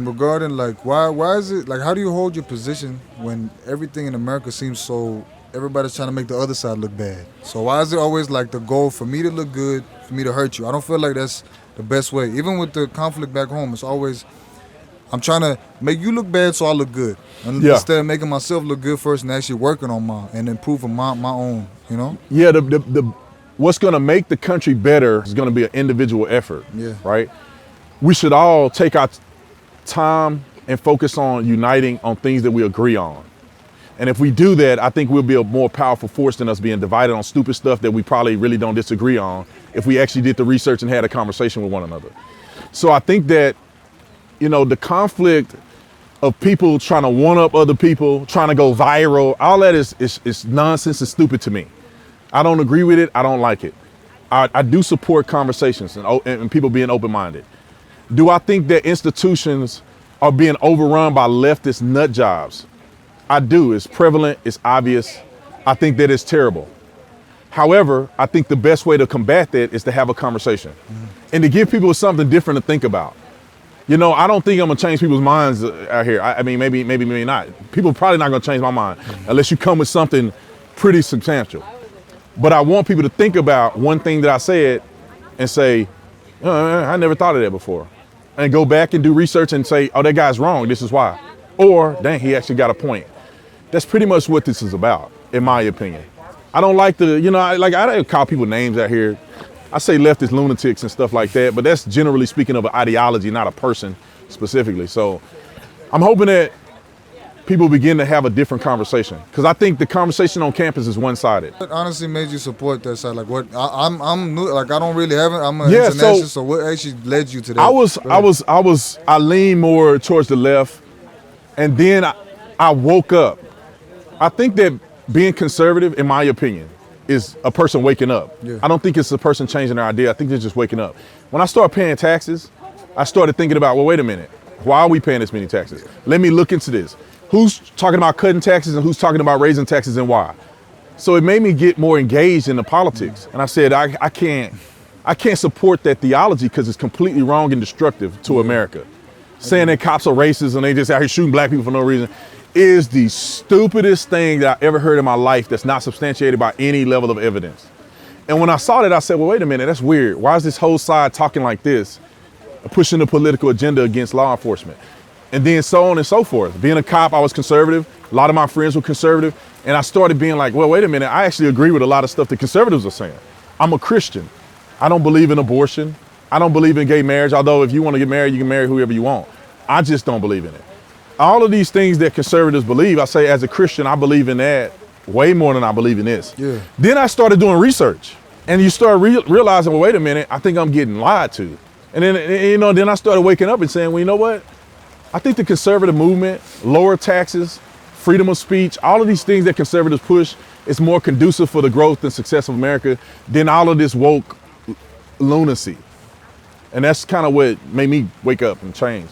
regarding like why is it like how do you hold your position when everything in America seems so everybody's trying to make the other side look bad? So why is it always like the goal for me to look good, for me to hurt you? I don't feel like that's the best way. Even with the conflict back home, it's always I'm trying to make you look bad so I look good. And Yeah. instead of making myself look good first and actually working on mine and improving my own, you know? Yeah, the what's going to make the country better is going to be an individual effort. Yeah. Right. We should all take our time and focus on uniting on things that we agree on. And if we do that, I think we'll be a more powerful force than us being divided on stupid stuff that we probably really don't disagree on if we actually did the research and had a conversation with one another. So I think that, you know, the conflict of people trying to one up other people, trying to go viral, all that is nonsense and stupid to me. I don't agree with it. I don't like it. I do support conversations and people being open-minded. Do I think that institutions are being overrun by leftist nut jobs? I do. It's prevalent. It's obvious. I think that it's terrible. However, I think the best way to combat that is to have a conversation and to give people something different to think about. You know, I don't think I'm gonna change people's minds out here. I mean, maybe not. People probably not gonna change my mind unless you come with something pretty substantial. But I want people to think about one thing that I said and say, I never thought of that before. And go back and do research and say, oh, that guy's wrong, this is why. Or, dang, he actually got a point. That's pretty much what this is about, in my opinion. I don't like I don't call people names out here. I say leftist lunatics and stuff like that, but that's generally speaking of an ideology, not a person specifically. So I'm hoping that people begin to have a different conversation, because I think the conversation on campus is one-sided. What honestly made you support that side? Like what? I'm new. Like I don't really have it. I'm an international. So what actually led you to that? I leaned more towards the left, and then I woke up. I think that being conservative, in my opinion, is a person waking up. Yeah. I don't think it's a person changing their idea. I think they're just waking up. When I started paying taxes, I started thinking about, well, wait a minute. Why are we paying this many taxes? Let me look into this. Who's talking about cutting taxes and who's talking about raising taxes and why? So it made me get more engaged in the politics. And I said, I can't support that theology because it's completely wrong and destructive to America. Saying that cops are racist and they just out here shooting black people for no reason is the stupidest thing that I ever heard in my life that's not substantiated by any level of evidence. And when I saw that, I said, well, wait a minute, that's weird. Why is this whole side talking like this, pushing the political agenda against law enforcement? And then so on and so forth. Being a cop, I was conservative. A lot of my friends were conservative. And I started being like, well, wait a minute, I actually agree with a lot of stuff the conservatives are saying. I'm a Christian. I don't believe in abortion. I don't believe in gay marriage, although if you want to get married, you can marry whoever you want. I just don't believe in it. All of these things that conservatives believe, I say as a Christian, I believe in that way more than I believe in this. Yeah. Then I started doing research, and you start realizing, well, wait a minute, I think I'm getting lied to. And then, then I started waking up and saying, well, you know what? I think the conservative movement, lower taxes, freedom of speech, all of these things that conservatives push is more conducive for the growth and success of America than all of this woke lunacy. And that's kind of what made me wake up and change.